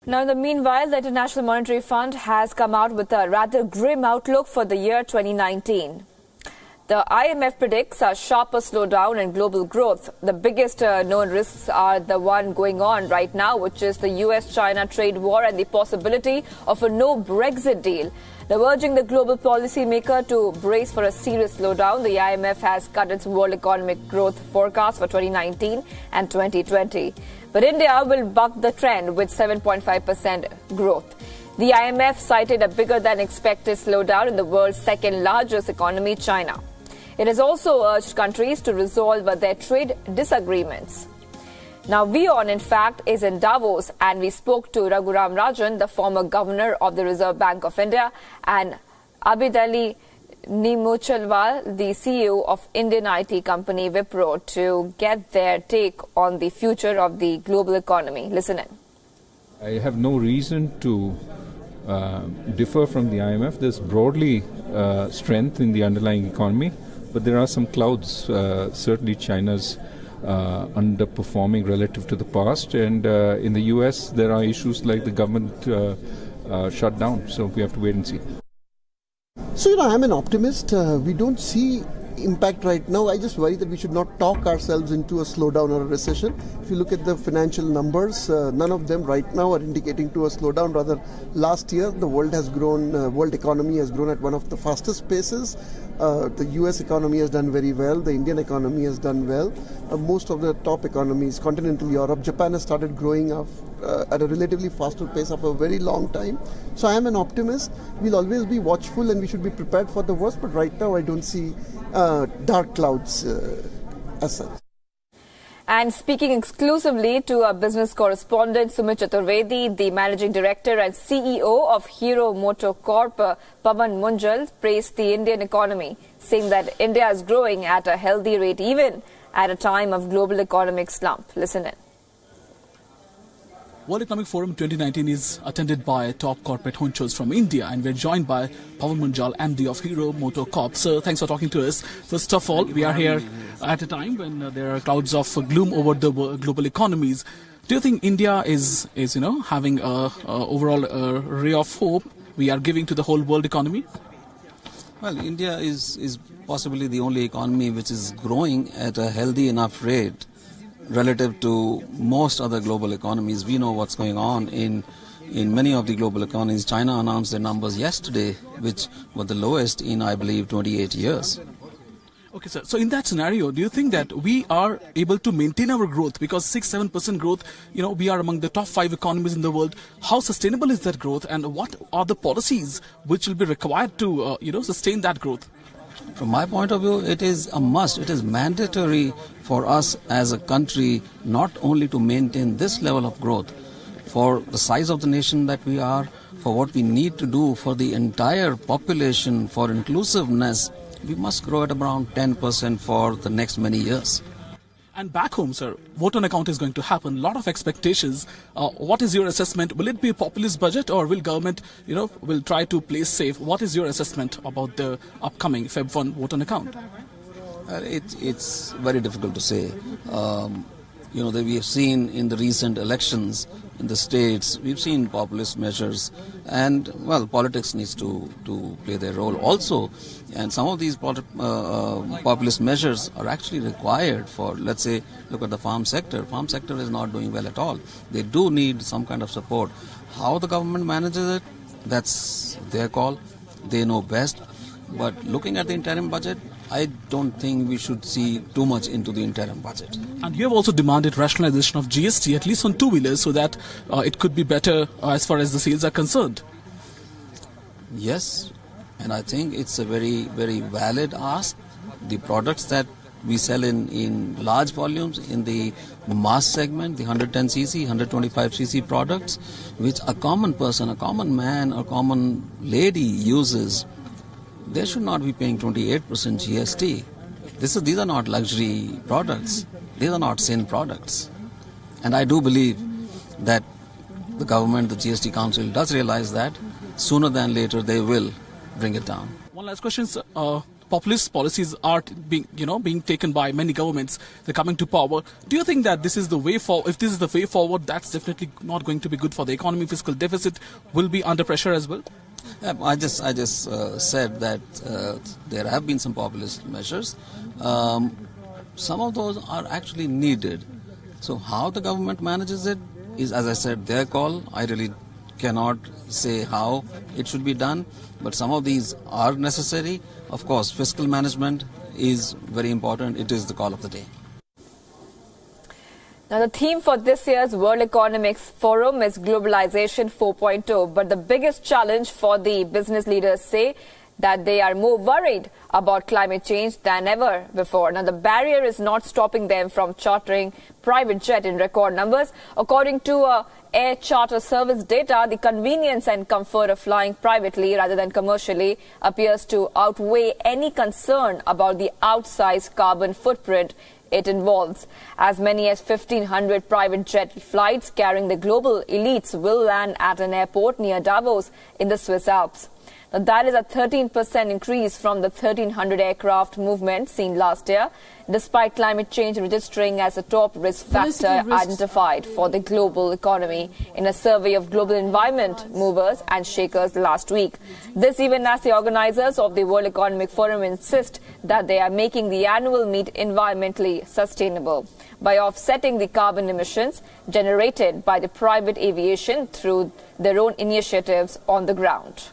Now, in the meanwhile, the International Monetary Fund has come out with a rather grim outlook for the year 2019. The IMF predicts a sharper slowdown in global growth. The biggest known risks are the one going on right now, which is the US-China trade war and the possibility of a no-Brexit deal. Now, urging the global policymaker to brace for a serious slowdown, the IMF has cut its world economic growth forecast for 2019 and 2020. But India will buck the trend with 7.5% growth. The IMF cited a bigger-than-expected slowdown in the world's second-largest economy, China. It has also urged countries to resolve their trade disagreements. Now, Wion, in fact, is in Davos, and we spoke to Raghuram Rajan, the former governor of the Reserve Bank of India, and Abhidali Nimuchalwal, the CEO of Indian IT company Wipro, to get their take on the future of the global economy. Listen in. I have no reason to differ from the IMF. There's broadly strength in the underlying economy, but there are some clouds. Certainly China's underperforming relative to the past, and in the US there are issues like the government shutdown, so we have to wait and see. So, I'm an optimist. We don't see impact right now. I just worry that we should not talk ourselves into a slowdown or a recession. If you look at the financial numbers, none of them right now are indicating to a slowdown. Rather, last year the world has grown, world economy has grown at one of the fastest paces. The US economy has done very well. The Indian economy has done well. Most of the top economies, continental Europe, Japan has started growing up at a relatively faster pace of a very long time. So I am an optimist. We'll always be watchful and we should be prepared for the worst. But right now I don't see dark clouds as such. And speaking exclusively to our business correspondent Sumit Chaturvedi, the managing director and CEO of Hero MotoCorp, Pavan Munjal, praised the Indian economy, saying that India is growing at a healthy rate even at a time of global economic slump. Listen in. World Economic Forum 2019 is attended by top corporate honchos from India, and we're joined by Pavan Munjal, MD of Hero MotoCorp. So thanks for talking to us. First of all, we are here at a time when there are clouds of gloom over the global economies. Do you think India is having a overall ray of hope we are giving to the whole world economy? Well, India is possibly the only economy which is growing at a healthy enough rate relative to most other global economies. We know what's going on in many of the global economies. China announced their numbers yesterday, which were the lowest in, I believe, 28 years. Okay, sir. So in that scenario, do you think that we are able to maintain our growth? Because 6-7% growth, we are among the top 5 economies in the world. How sustainable is that growth, and what are the policies which will be required to, sustain that growth? From my point of view, it is a must. It is mandatory for us as a country not only to maintain this level of growth, for the size of the nation that we are, for what we need to do for the entire population, for inclusiveness, we must grow at around 10% for the next many years. And back home, sir, vote on account is going to happen. A lot of expectations. What is your assessment? Will it be a populist budget, or will government, will try to play safe? What is your assessment about the upcoming Feb 1 vote on account? It's very difficult to say. That we have seen in the recent elections in the states, we've seen populist measures, and politics needs to play their role also. And some of these populist measures are actually required for, let's say, look at the farm sector. Farm sector is not doing well at all. They do need some kind of support. How the government manages it, that's their call. They know best. But looking at the interim budget, I don't think we should see too much into the interim budget. And you have also demanded rationalization of GST, at least on two-wheelers, so that it could be better as far as the sales are concerned. Yes, and I think it's a very, very valid ask. The products that we sell in large volumes, in the mass segment, the 110cc, 125cc products, which a common person, a common man or common lady uses, they should not be paying 28% GST. These are not luxury products. These are not sin products. And I do believe that the government, the GST Council does realize that. Sooner than later they will bring it down. One last question, sir. populist policies are being taken by many governments. They're coming to power. Do you think that this is the way forward? If this is the way forward, that's definitely not going to be good for the economy. Fiscal deficit will be under pressure as well. I just said that there have been some populist measures. Some of those are actually needed. So how the government manages it is, as I said, their call. I really cannot say how it should be done, but some of these are necessary. Of course, fiscal management is very important. It is the call of the day. Now, the theme for this year's World Economic Forum is Globalization 4.0, but the biggest challenge for the business leaders say that they are more worried about climate change than ever before. Now, the barrier is not stopping them from chartering private jet in record numbers. According to air charter service data, the convenience and comfort of flying privately rather than commercially appears to outweigh any concern about the outsized carbon footprint it involves. As many as 1,500 private jet flights carrying the global elites will land at an airport near Davos in the Swiss Alps. Now, that is a 13% increase from the 1,300 aircraft movement seen last year, despite climate change registering as a top risk factor identified for the global economy in a survey of global environment movers and shakers last week. This even as the organizers of the World Economic Forum insist that they are making the annual meet environmentally sustainable by offsetting the carbon emissions generated by the private aviation through their own initiatives on the ground.